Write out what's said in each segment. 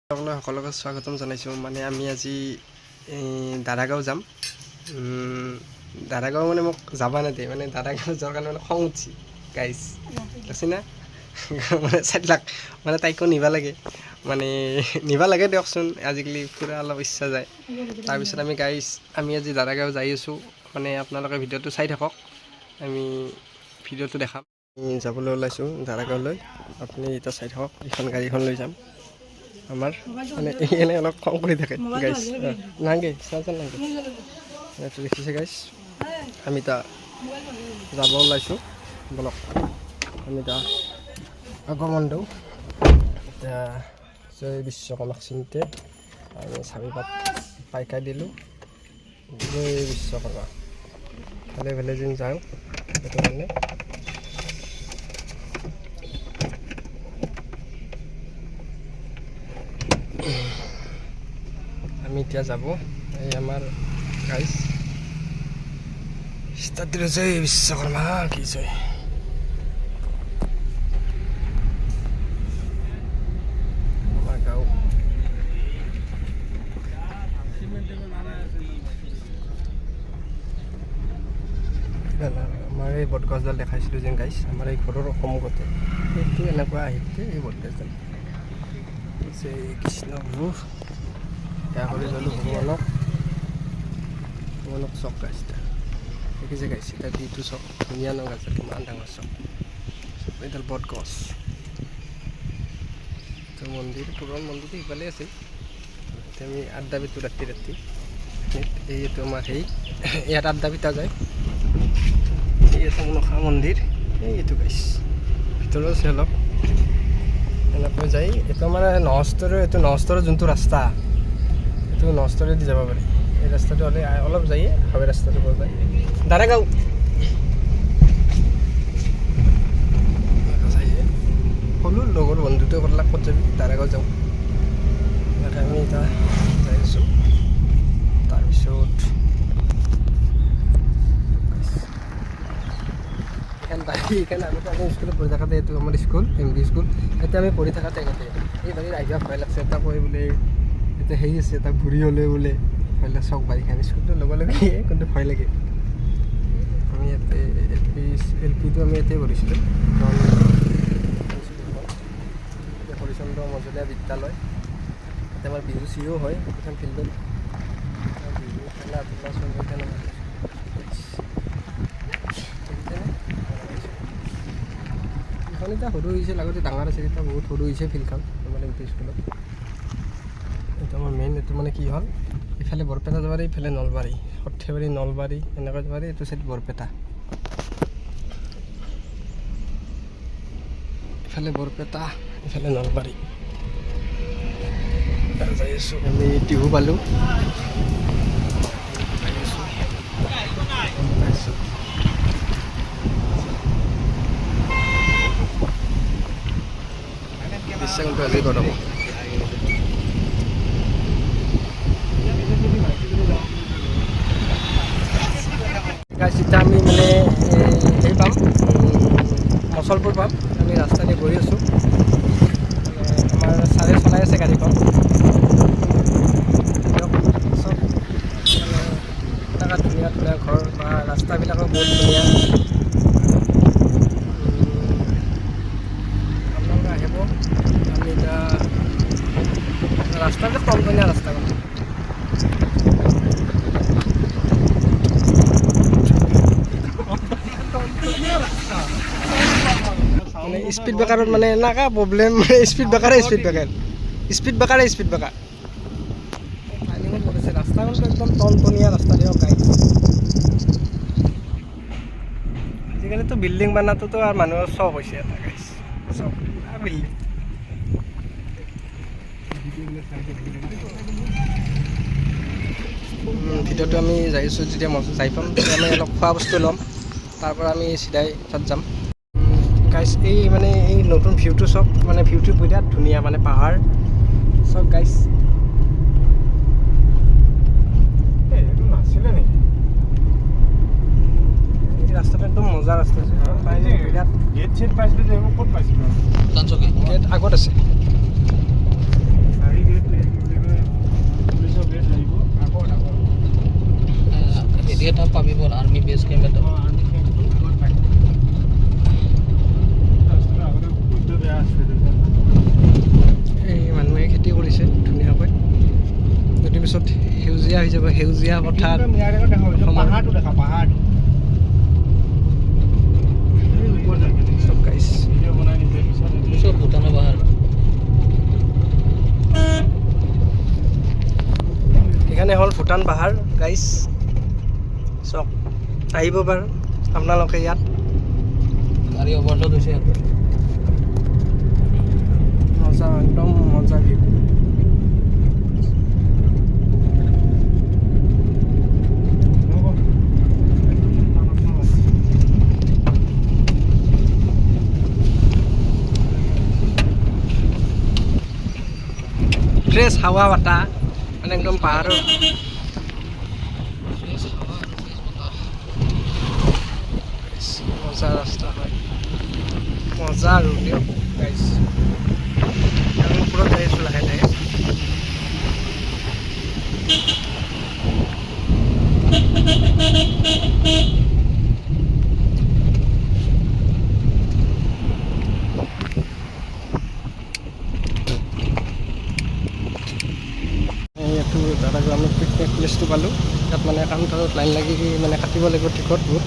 সকলোকে স্বাগতম জানাইছোঁ। মানে আমি আজি দাদাগাঁও যাম। দাদাগাঁও মানে মোক যাব নেদে, মানে দাদাগাঁও যোৱাৰ কাৰণে মানে খং উঠছি গাইছ, আছে না মানে 4 লাখ মানে তাইকো নিবা লাগে, মানে নিবা লাগে দিয়কচোন, আজিকালি ফুৰা অলপ ইচ্ছা যায়। তাৰপিছত আমি আজি দাদাগাঁও যাই আছোঁ, মানে আপোনালোকে ভিডিঅ'টো চাই থাকক, আমি ভিডিঅ'টো দেখাম। যাবলৈ ওলাইছোঁ দাদাগাঁৱলৈ, আপুনি এতিয়া চাই থাকক, এইখন গাড়ীখন লৈ যাম। আমার মানে এনে অলপ খং করে থাকে গাইস, নাগে চাচা নাগে এটা দেখিছে গাইস। আমি তা যাব ওলাইছোঁ, বলক আমি তা আগমন দিওঁ। এতিয়া জয় বিশ্বকৰ্মা চিন্তে আমি চাবি পাত পাইকাই দিলোঁ। জয় বিশ্বকৰ্মা, ভালে ভালে যেন যাওঁ, সেইটো কাৰণে আমি এতিয়া যাব। এই আমাৰ গাইছ স্থানীয় জয় বিশ্বকৰ্মা কি জয়। আমাৰ গাঁও আমাৰ এই বটগছডাল দেখাইছিলোঁ যেন গাইছ, আমাৰ এই ঘৰৰ সন্মুখতে সেইটো এনেকুৱা আহিছে এই বটগছডাল। জয় কৃষ্ণ প্ৰভু, সেয়া কৰি ল'লোঁ ভগৱানক চক গাইছ, দেখিছে গাইছ। এতিয়া ভিউটো চক, ধুনীয়া ন গাছ, কিমান ডাঙৰ চক, এইডাল বট গছ। তো মন্দিৰ, পুৰণ মন্দিৰটো সিফালে আছে। এতিয়া আমি আড্ডা পিটো ৰাতি এইটো আমাৰ ইয়াত আড্ডা পিটা যায়। এইটো মনসা মন্দিৰ, এইটো গাইছ ভিতৰত আছে অলপ এনেকৈ যায়। এইটো মানে নহস্তৰৰ যোনটো ৰাস্তা, এইটো নহস্তৰেদি যাব পাৰি। এই ৰাস্তাটো হ'লে অলপ যায়, হাৱে ৰাস্তাটো পৰা যায় দাদাগাঁও। ক'লোঁ লগৰ বন্ধুটোৱে ক'লাক ক'ত যাবি, দাদাগাঁও যাওঁ। এনেকৈ আমি এতিয়া যাই আছোঁ। তাৰপিছত এইখানে আমি স্কুলত পঢ়ি থাকোঁতে, এইটো আমাৰ স্কুল MD স্কুল। এতিয়া আমি পঢ়ি থকা টাইমতে এই বাৰীত আহিবা ভয় লাগছে, এটা কয় বোলে এতিয়া আছে, এটা ঘূৰি হ'লে বোলে ভয় লাগে। চক বাৰীখান স্কুলটো ল'ব লাগে, কিন্তু ভয় লাগে। আমি ইয়াতে LPটো আমি ইয়াতে পঢ়িছিলোঁ, হৰিচন্দ্ৰ মজলীয়া বিদ্যালয়। তাতে আমাৰ বিহু চিহু হয় এখন ফিল্ডত, বিহু খেলা ধূলা চব সেইকাৰণে ফিল্ডখন এতিয়া সৰু হৈছে, আগতে ডাঙৰ আছিল, এতিয়া বহুত সৰু হৈছে ফিল্ডখন আমাৰ LP স্কুলত। এইটো আমাৰ মেইন, এইটো মানে কি হ'ল, ইফালে বৰপেটা যাব পাৰি, ইফালে নলবাৰী, সৰ্থেবাৰী নলবাৰী এনেকৈ যাব পাৰি। এইটো চাইড বৰপেটা, ইফালে বৰপেটা, ইফালে নলবাৰী। যাই আছোঁ আমি, টিহু পালোঁ। কিন্তু আজি গৰম। এতিয়া আমি মানে হেৰি পাম, মচলপুৰ পাম। আমি ৰাস্তা দি গৈ আছোঁ, আমাৰ ছাৰে চলাই আছে গাড়ীখন। চব মানে ধুনীয়া ধুনীয়া ঘৰ বা ৰাস্তাবিলাকো বহুত ধুনীয়া। আপোনালোকে আহিব। আমি এতিয়া ৰাস্তাটো কম ধুনীয়া ৰাস্তাখন, মানে স্পীড ব্ৰেকাৰত মানে এনেকুৱা প্ৰব্লেম, স্পীড ব্ৰেকাৰ টাৰ্ণিঙত পৰিছে। ৰাস্তাখনটো একদম টনটনীয়া ৰাস্তা দিয়ক গাইজ। আজিকালিতো বিল্ডিং বনাটোতো আৰু মানুহৰ চখ হৈছে এটা গাইজ, চখ বিল্ডিং। ভিডিঅ'টো আমি যাই আছোঁ, যেতিয়া যাই পাম তেতিয়া আমি অলপ খোৱা বস্তু ল'ম, তাৰপৰা আমি চিধাই তাত যাম গাইজ। মানে এই নতুন ভিউটো চব, মানে ভিউটো বিৰাট ধুনীয়া, মানে পাহাৰ চব গাইজ। নাছিলে নেকি এই ৰাস্তাটো, একদম মজা ৰাস্তা আছে, বিৰাট। গেট চেট পাইছিলোঁ যে, ক'ত পাইছিলোঁ? গেট আগত আছে। এটা পাবি বল আৰ্মি বেছ কেম্প এটা এই মানুহে খেতি কৰিছে ধুনীয়াকৈ যদি পিছত সেউজীয়া হৈ যাব সেউজীয়া পথাৰ পাহাৰটো দেখা পাহাৰটো চব গাইছ চব ভূটানৰ পাহাৰ এখানে হ'ল ভূটান পাহাৰ গাইছ চক আহিব বাৰু আপোনালোকে ইয়াত গাড়ী অভাৰলোড হৈছে মজা একদম মজা ভিউ ফ্ৰেছ হাৱা বতাহ মানে একদম পাহাৰৰ মজা ৰাস্তা হয় মজা আৰু দিয়ক গাইছ আমি ওপৰত যাই আছোঁ লাহে লাহে এইটো দাদাগো আমি পিকনিক প্লেচটো পালোঁ ইয়াত মানে কাউণ্টাৰত লাইন লাগি মানে কাটিব লাগিব টিকট বহুত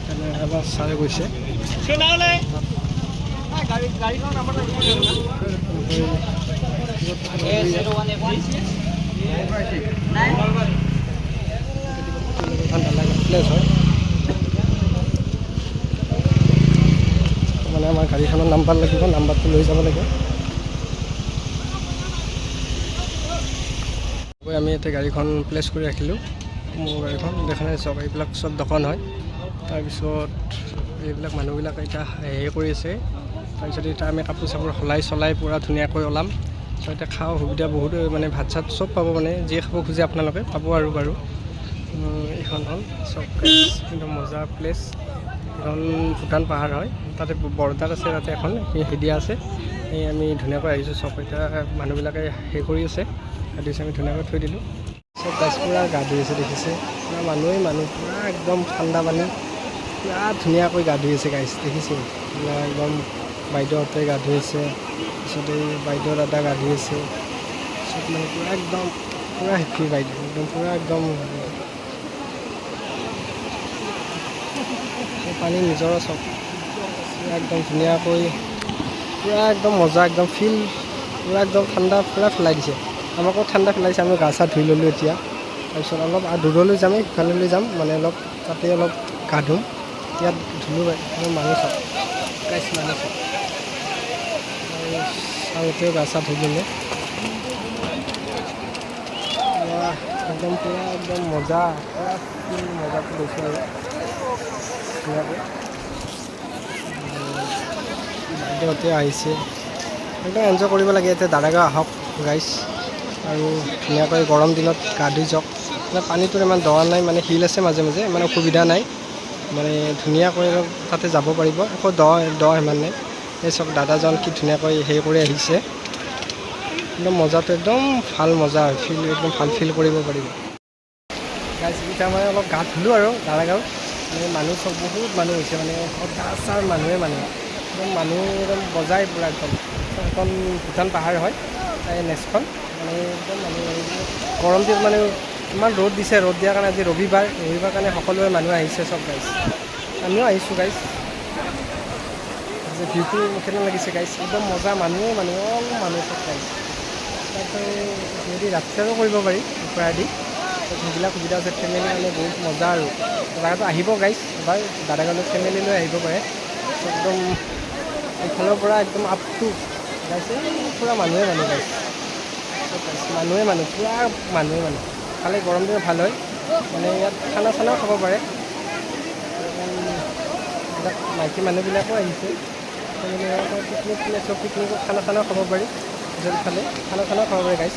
সেইকাৰণে আমাৰ ছাৰে গৈছে প্লেচ হয় মানে আমাৰ গাড়ীখনৰ নাম্বাৰ লাগিব নাম্বাৰটো লৈ যাব লাগে আমি এতিয়া গাড়ীখন প্লেচ কৰি ৰাখিলোঁ মোৰ গাড়ীখন দেখা নাই চব এইবিলাক চব দোকান হয় তাৰপিছত এইবিলাক মানুহবিলাক এতিয়া হেৰি কৰি আছে তাৰপিছত এতিয়া আমি কাপোৰ চাপোৰ সলাই চলাই পূৰা ধুনীয়াকৈ ওলাম চ' এতিয়া খাওঁ সুবিধা বহুত মানে ভাত চাত চব পাব মানে যি খাব খোজে আপোনালোকে পাব আৰু বাৰু এইখন হ'ল চব একদম মজা প্লেচ এখন ভূটান পাহাৰ হয় তাতে বৰ্ডাৰ আছে তাতে এখন হেৰিয়া আছে এই আমি ধুনীয়াকৈ আহিছোঁ চব এতিয়া মানুহবিলাকে হেৰি কৰি আছে গাড়ী আমি ধুনীয়াকৈ থৈ দিলোঁ চব গাছ পূৰা গা ধুই আছে দেখিছে পূৰা মানুহ পূৰা একদম ঠাণ্ডা পানী পূৰা ধুনীয়াকৈ গা ধুই আছে গাইছ দেখিছে পূৰা একদম বাইদেউহঁতে গা ধুই আছে তাৰপিছত এই বাইদেউ দাদা গা ধুই আছে চব মানে পূৰা একদম পূৰা হেপী বাইদেউ একদম পূৰা একদম পানী নিজৰা চব পূৰা একদম ধুনীয়াকৈ পূৰা একদম মজা একদম ফিল পূৰা একদম ঠাণ্ডা পূৰা পেলাই দিছে আমাকো ঠাণ্ডা পেলাইছে আমি গা চা ধুই ল'লোঁ এতিয়া তাৰপিছত অলপ দূৰলৈ যাম সিফাললৈ যাম মানে অলপ তাতে অলপ গা ধুম ইয়াত ধুলোঁ মানুহ চব গাইছ মানুহ চব চাওঁতেও গা চা ধুই ল'লে একদম পূৰা একদম মজা পূৰা ফিল মজাটো লৈছোঁ আৰু ধুনীয়াকৈ বাইদেউহঁতে আহিছে একদম এনজয় কৰিব লাগে এতিয়া দাদাগাঁও আহক গাইছ আৰু ধুনীয়াকৈ গৰম দিনত গা ধুই যাওক মানে পানীটোৰ ইমান দ নাই মানে শিল আছে মাজে মাজে ইমান অসুবিধা নাই মানে ধুনীয়াকৈ তাতে যাব পাৰিব একো দ সিমান নাই এই চব দাদাজন কি ধুনীয়াকৈ হেৰি কৰি আহিছে একদম মজাটো একদম ভাল মজা ফিল একদম ভাল ফিল কৰিব পাৰিব গাইছ এতিয়া মই অলপ গা ধুলোঁ আৰু দাদাগাঁৱত মানে মানুহ চব বহুত মানুহ হৈছে মানে গা চাৰ মানুহে একদম মানুহ একদম বজাই পূৰা একদম এখন ভূটান পাহাৰ হয় তাই নেক্সটখন মানে একদম মানুহ গৰম দিনত মানে ইমান ৰ'দ দিছে ৰ'দ দিয়াৰ কাৰণে আজি ৰবিবাৰ কাৰণে সকলোৱে মানুহ আহিছে চব গাইছ আমিও আহিছোঁ গাইছ যে ভিউটো কেনে লাগিছে গাইছ একদম মজা মানুহ মানুহ চব গাইছ তাতে যদি ৰাতিও কৰিব পাৰি ওপৰেদি সেইবিলাক সুবিধা আছে ফেমিলি মানে বহুত মজা আৰু জেগাটো আহিব গাইছ এবাৰ দাদাগাঁৱলৈ ফেমিলি লৈ আহিব পাৰে একদম এইফালৰ পৰা একদম আপ টু গাইছে পূৰা মানুহে গাইছ মানুহে পূৰা মানুহে খালি গৰম দিনত ভাল হয় মানে ইয়াত খানা চানাও খাব পাৰে এইবিলাক মাইকী মানুহবিলাকো আহিছে পিকনিক প্লেচৰ পিকনিকত খানা চানাও খাব পাৰি পিছত খালে খানা চানাও খাব পাৰে গাইছ